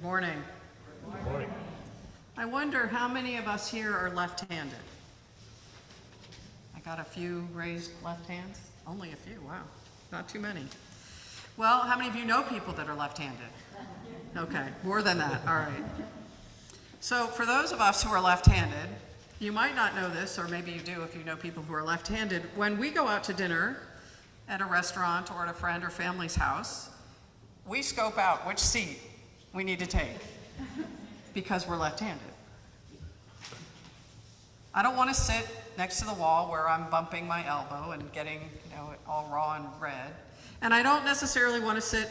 morning. Good morning. I wonder how many of us here are left-handed? I got a few raised left hands. Only a few, wow. Not too many. Well, how many of you know people that are left-handed? Okay, more than that, all right. So for those of us who are left-handed, you might not know this, or maybe you do if you know people who are left-handed. When we go out to dinner at a restaurant or at a friend or family's house, we scope out which seat we need to take because we're left-handed. I don't want to sit next to the wall where I'm bumping my elbow and getting, it all raw and red. And I don't necessarily want to sit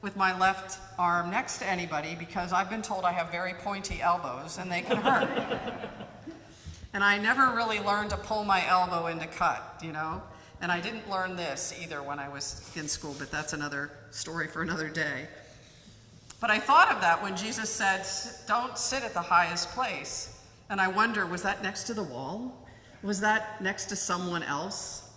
with my left arm next to anybody because I've been told I have very pointy elbows and they can hurt. And I never really learned to pull my elbow into cut, And I didn't learn this either when I was in school, but that's another story for another day. But I thought of that when Jesus said, don't sit at the highest place. And I wonder, was that next to the wall? Was that next to someone else?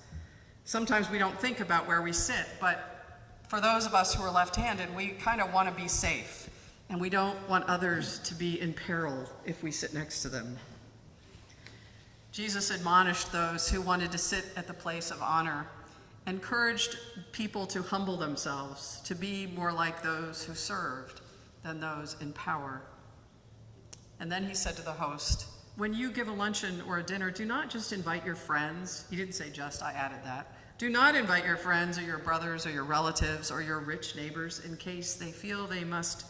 Sometimes we don't think about where we sit, but for those of us who are left-handed, we kind of want to be safe. And we don't want others to be in peril if we sit next to them. Jesus admonished those who wanted to sit at the place of honor, encouraged people to humble themselves, to be more like those who served than those in power. And then he said to the host, when you give a luncheon or a dinner, do not just invite your friends. He didn't say just, I added that. Do not invite your friends or your brothers or your relatives or your rich neighbors in case they feel they must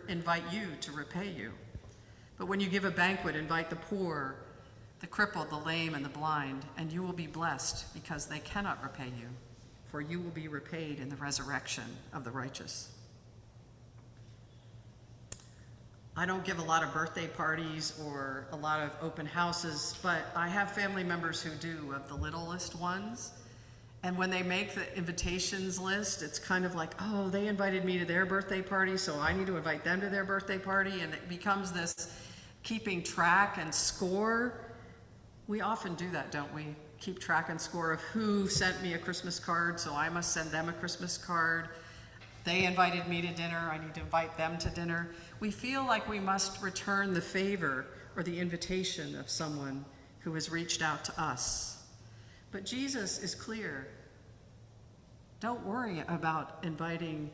invite you to repay you. But when you give a banquet, invite the poor, the crippled, the lame, and the blind, and you will be blessed because they cannot repay you, for you will be repaid in the resurrection of the righteous. I don't give a lot of birthday parties or a lot of open houses, but I have family members who do, of the littlest ones. And when they make the invitations list, it's kind of like, oh, they invited me to their birthday party, so I need to invite them to their birthday party, and it becomes this keeping track and score. We often do that, don't we? Keep track and score of who sent me a Christmas card, so I must send them a Christmas card. They invited me to dinner, I need to invite them to dinner. We feel like we must return the favor or the invitation of someone who has reached out to us. But Jesus is clear. Don't worry about inviting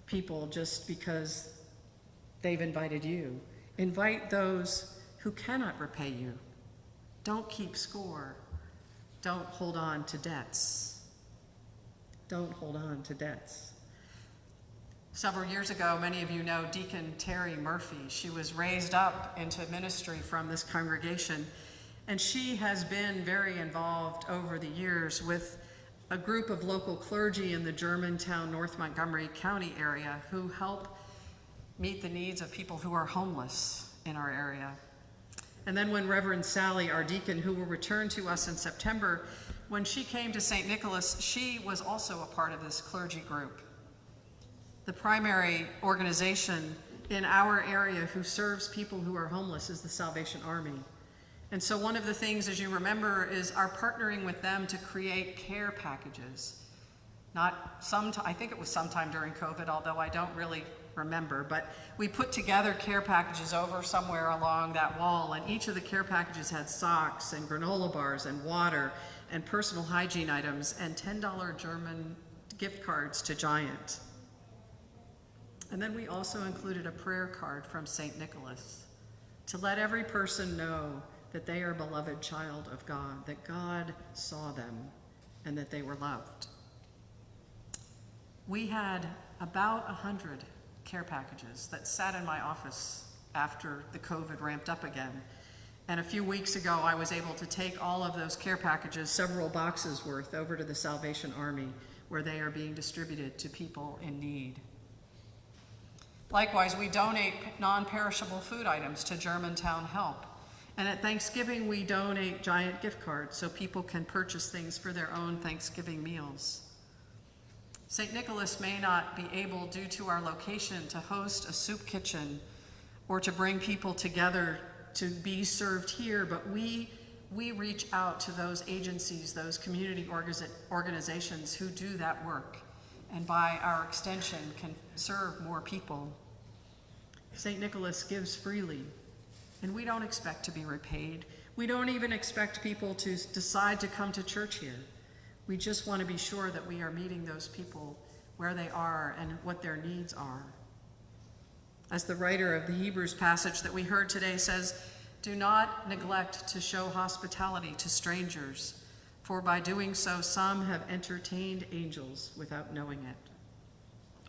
people just because they've invited you. Invite those who cannot repay you. Don't keep score. Don't hold on to debts. Don't hold on to debts. Several years ago, many of you know Deacon Terry Murphy. She was raised up into ministry from this congregation, and she has been very involved over the years with a group of local clergy in the Germantown, North Montgomery County area who help meet the needs of people who are homeless in our area. And then when Reverend Sally, our deacon, who will return to us in September, when she came to St. Nicholas, she was also a part of this clergy group. The primary organization in our area who serves people who are homeless is the Salvation Army. And so one of the things, as you remember, is our partnering with them to create care packages. I think it was sometime during COVID, although I don't really remember, but we put together care packages over somewhere along that wall, and each of the care packages had socks and granola bars and water and personal hygiene items and $10 German gift cards to Giant. And then we also included a prayer card from St. Nicholas to let every person know that they are a beloved child of God, that God saw them and that they were loved. We had about 100 care packages that sat in my office after the COVID ramped up again. And a few weeks ago, I was able to take all of those care packages, several boxes worth, over to the Salvation Army, where they are being distributed to people in need. Likewise, we donate non-perishable food items to Germantown Help. And at Thanksgiving, we donate Giant gift cards so people can purchase things for their own Thanksgiving meals. St. Nicholas may not be able, due to our location, to host a soup kitchen or to bring people together to be served here, but we reach out to those agencies, those community organizations who do that work, and by our extension can serve more people. St. Nicholas gives freely, and we don't expect to be repaid. We don't even expect people to decide to come to church here. We just want to be sure that we are meeting those people where they are and what their needs are. As the writer of the Hebrews passage that we heard today says, "Do not neglect to show hospitality to strangers, for by doing so some have entertained angels without knowing it."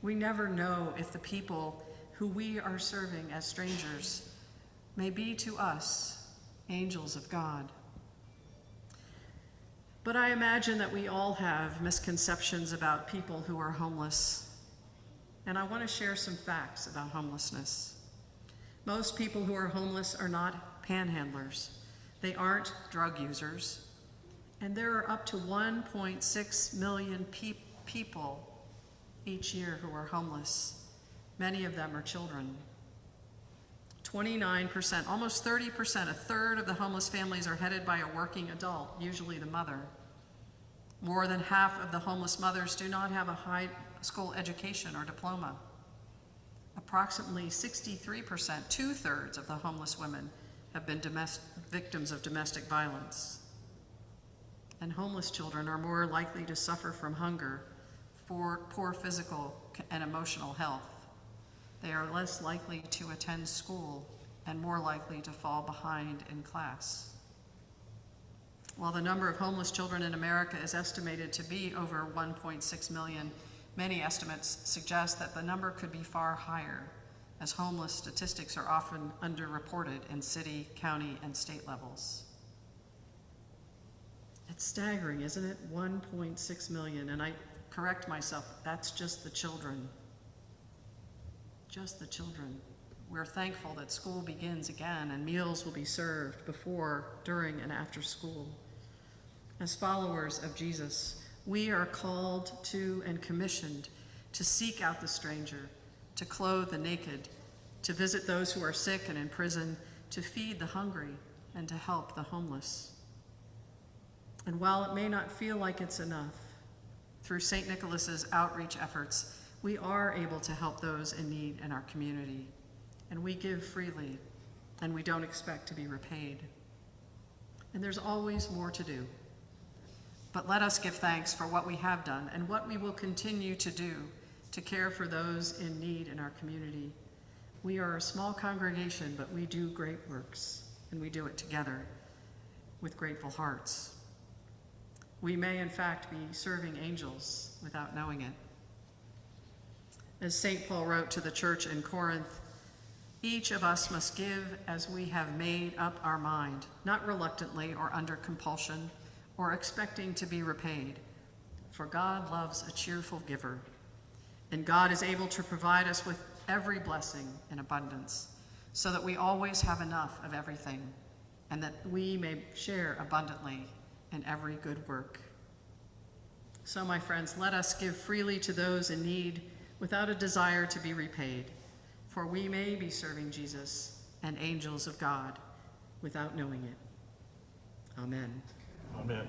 We never know if the people who we are serving as strangers may be to us angels of God. But I imagine that we all have misconceptions about people who are homeless. And I want to share some facts about homelessness. Most people who are homeless are not panhandlers. They aren't drug users. And there are up to 1.6 million people each year who are homeless. Many of them are children. 29%, almost 30%, a third of the homeless families are headed by a working adult, usually the mother. More than half of the homeless mothers do not have a high school education or diploma. Approximately 63%, two-thirds of the homeless women have been victims of domestic violence. And homeless children are more likely to suffer from hunger, poor physical and emotional health. They are less likely to attend school and more likely to fall behind in class. While the number of homeless children in America is estimated to be over 1.6 million, many estimates suggest that the number could be far higher, as homeless statistics are often underreported in city, county, and state levels. It's staggering, isn't it? 1.6 million, and I correct myself, that's just the children. Just the children. We're thankful that school begins again and meals will be served before, during, and after school. As followers of Jesus, we are called to and commissioned to seek out the stranger, to clothe the naked, to visit those who are sick and in prison, to feed the hungry, and to help the homeless. And while it may not feel like it's enough, through St. Nicholas's outreach efforts, we are able to help those in need in our community. And we give freely, and we don't expect to be repaid. And there's always more to do. But let us give thanks for what we have done and what we will continue to do to care for those in need in our community. We are a small congregation, but we do great works, and we do it together with grateful hearts. We may, in fact, be serving angels without knowing it. As St. Paul wrote to the church in Corinth, each of us must give as we have made up our mind, not reluctantly or under compulsion or expecting to be repaid. For God loves a cheerful giver, and God is able to provide us with every blessing in abundance, so that we always have enough of everything, and that we may share abundantly in every good work. So, my friends, let us give freely to those in need without a desire to be repaid, for we may be serving Jesus and angels of God without knowing it. Amen. Amen.